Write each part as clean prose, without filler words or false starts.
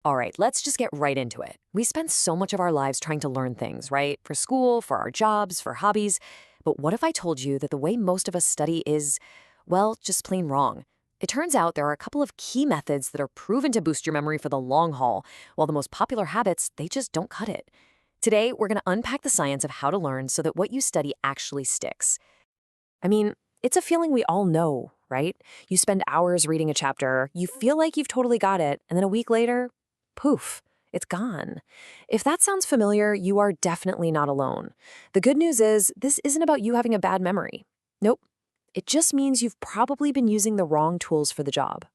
All right, let's just get right into it. We spend so much of our lives trying to learn things, right? For school, for our jobs, for hobbies. But what if I told you that the way most of us study is, well, just plain wrong? It turns out there are a couple of key methods that are proven to boost your memory for the long haul, while the most popular habits, they just don't cut it. Today, we're going to unpack the science of how to learn so that what you study actually sticks. I mean, it's a feeling we all know, right? You spend hours reading a chapter, you feel like you've totally got it, and then a week later, poof, it's gone. If that sounds familiar, you are definitely not alone. The good news is, this isn't about you having a bad memory. Nope. It just means you've probably been using the wrong tools for the job.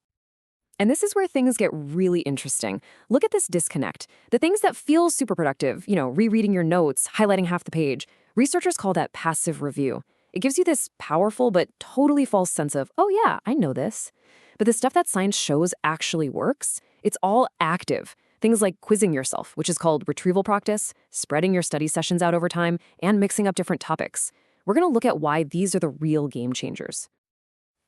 And this is where things get really interesting. Look at this disconnect. The things that feel super productive, rereading your notes, highlighting half the page, researchers call that passive review. It gives you this powerful but totally false sense of, oh yeah, I know this. But the stuff that science shows actually works, it's all active. Things like quizzing yourself, which is called retrieval practice, spreading your study sessions out over time, and mixing up different topics. We're going to look at why these are the real game changers.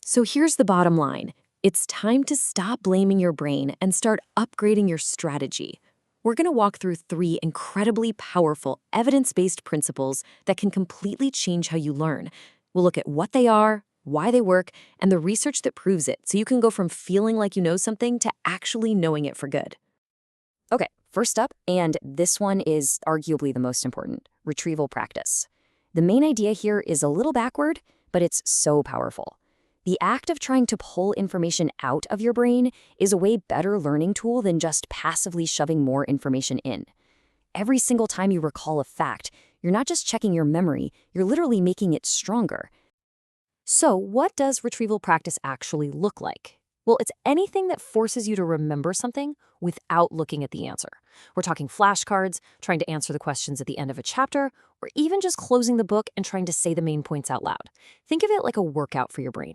So here's the bottom line. It's time to stop blaming your brain and start upgrading your strategy. We're going to walk through 3 incredibly powerful, evidence-based principles that can completely change how you learn. We'll look at what they are, why they work, and the research that proves it, so you can go from feeling like you know something to actually knowing it for good. Okay, first up, and this one is arguably the most important, retrieval practice. The main idea here is a little backward, but it's so powerful. The act of trying to pull information out of your brain is a way better learning tool than just passively shoving more information in. Every single time you recall a fact, you're not just checking your memory, you're literally making it stronger. So, what does retrieval practice actually look like? Well, it's anything that forces you to remember something without looking at the answer. We're talking flashcards, trying to answer the questions at the end of a chapter, or even just closing the book and trying to say the main points out loud. Think of it like a workout for your brain.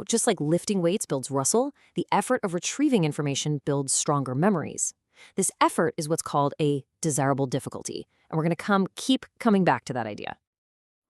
Just like lifting weights builds muscle, the effort of retrieving information builds stronger memories. This effort is what's called a desirable difficulty, and we're going to keep coming back to that idea.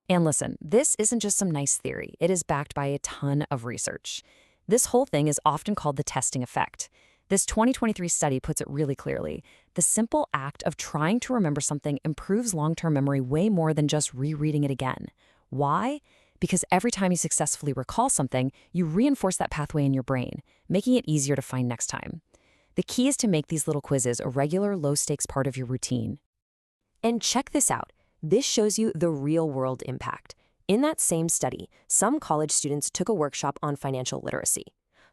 And listen, this isn't just some nice theory. It is backed by a ton of research. This whole thing is often called the testing effect. This 2023 study puts it really clearly. The simple act of trying to remember something improves long-term memory way more than just rereading it again. Why? Because every time you successfully recall something, you reinforce that pathway in your brain, making it easier to find next time. The key is to make these little quizzes a regular, low-stakes part of your routine. And check this out. This shows you the real-world impact. In that same study, some college students took a workshop on financial literacy.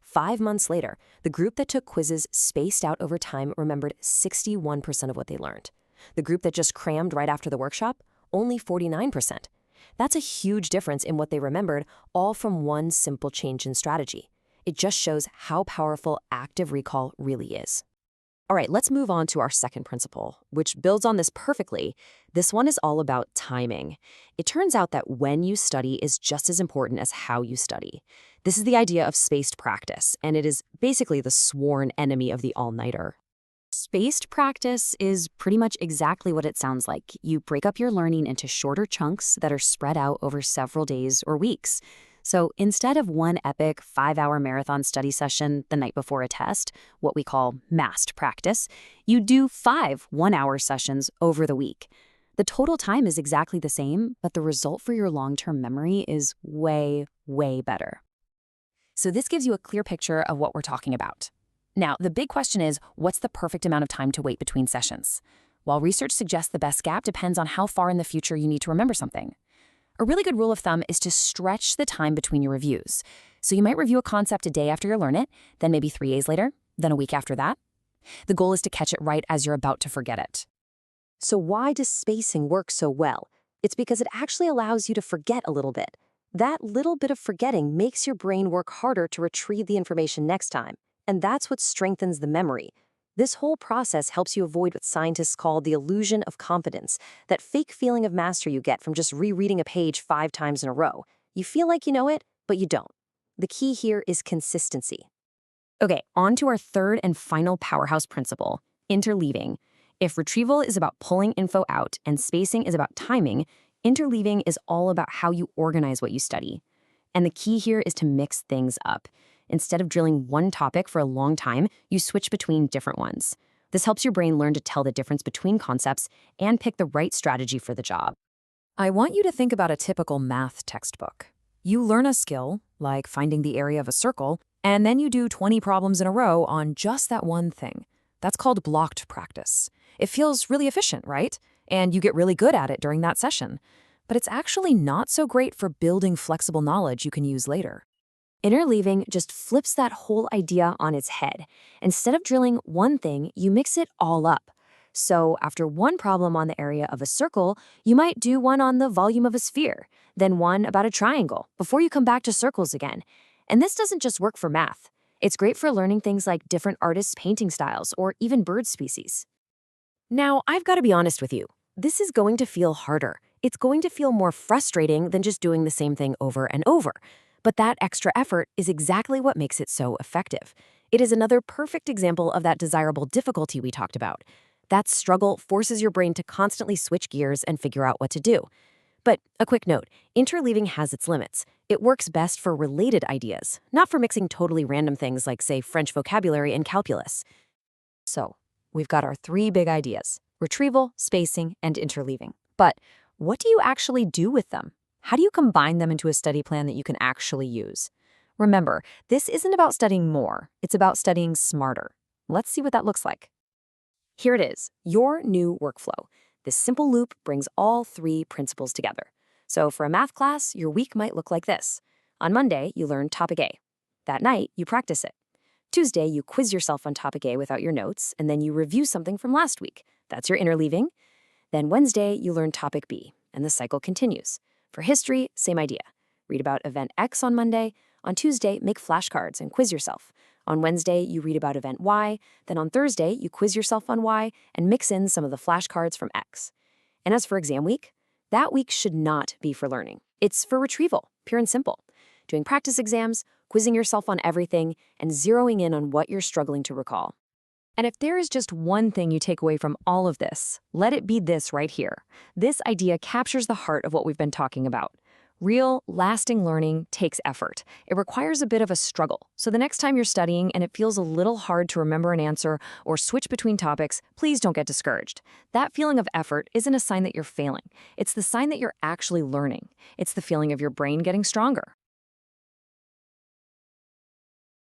5 months later, the group that took quizzes spaced out over time remembered 61% of what they learned. The group that just crammed right after the workshop, only 49%. That's a huge difference in what they remembered, all from one simple change in strategy. It just shows how powerful active recall really is. All right, let's move on to our second principle, which builds on this perfectly. This one is all about timing. It turns out that when you study is just as important as how you study. This is the idea of spaced practice, and it is basically the sworn enemy of the all-nighter. Spaced practice is pretty much exactly what it sounds like. You break up your learning into shorter chunks that are spread out over several days or weeks. So instead of one epic 5-hour marathon study session the night before a test, what we call massed practice, you do 5 one-hour sessions over the week. The total time is exactly the same, but the result for your long-term memory is way, way better. So this gives you a clear picture of what we're talking about. Now, the big question is, what's the perfect amount of time to wait between sessions? While research suggests the best gap depends on how far in the future you need to remember something. A really good rule of thumb is to stretch the time between your reviews. So you might review a concept a day after you learn it, then maybe 3 days later, then a week after that. The goal is to catch it right as you're about to forget it. So why does spacing work so well? It's because it actually allows you to forget a little bit. That little bit of forgetting makes your brain work harder to retrieve the information next time. And that's what strengthens the memory. This whole process helps you avoid what scientists call the illusion of competence, that fake feeling of mastery you get from just rereading a page 5 times in a row. You feel like you know it, but you don't. The key here is consistency. Okay, on to our third and final powerhouse principle, interleaving. If retrieval is about pulling info out and spacing is about timing, interleaving is all about how you organize what you study. And the key here is to mix things up. Instead of drilling one topic for a long time, you switch between different ones. This helps your brain learn to tell the difference between concepts and pick the right strategy for the job. I want you to think about a typical math textbook. You learn a skill, like finding the area of a circle, and then you do 20 problems in a row on just that one thing. That's called blocked practice. It feels really efficient, right? And you get really good at it during that session. But it's actually not so great for building flexible knowledge you can use later. Interleaving just flips that whole idea on its head. Instead of drilling one thing, you mix it all up. So after one problem on the area of a circle, you might do one on the volume of a sphere, then one about a triangle, before you come back to circles again. And this doesn't just work for math. It's great for learning things like different artists' painting styles or even bird species. Now, I've got to be honest with you. This is going to feel harder. It's going to feel more frustrating than just doing the same thing over and over. But that extra effort is exactly what makes it so effective. It is another perfect example of that desirable difficulty we talked about. That struggle forces your brain to constantly switch gears and figure out what to do. But a quick note, interleaving has its limits. It works best for related ideas, not for mixing totally random things like, say, French vocabulary and calculus. So, we've got our 3 big ideas: retrieval, spacing, and interleaving. But what do you actually do with them? How do you combine them into a study plan that you can actually use? Remember, this isn't about studying more, it's about studying smarter. Let's see what that looks like. Here it is, your new workflow. This simple loop brings all 3 principles together. So for a math class, your week might look like this. On Monday, you learn topic A. That night, you practice it. Tuesday, you quiz yourself on topic A without your notes, and then you review something from last week. That's your interleaving. Then Wednesday, you learn topic B, and the cycle continues. For history, same idea. Read about event X on Monday. On Tuesday, make flashcards and quiz yourself. On Wednesday, you read about event Y. Then on Thursday, you quiz yourself on Y and mix in some of the flashcards from X. And as for exam week, that week should not be for learning. It's for retrieval, pure and simple. Doing practice exams, quizzing yourself on everything, and zeroing in on what you're struggling to recall. And if there is just one thing you take away from all of this, let it be this right here. This idea captures the heart of what we've been talking about. Real, lasting learning takes effort. It requires a bit of a struggle. So the next time you're studying and it feels a little hard to remember an answer or switch between topics, please don't get discouraged. That feeling of effort isn't a sign that you're failing. It's the sign that you're actually learning. It's the feeling of your brain getting stronger.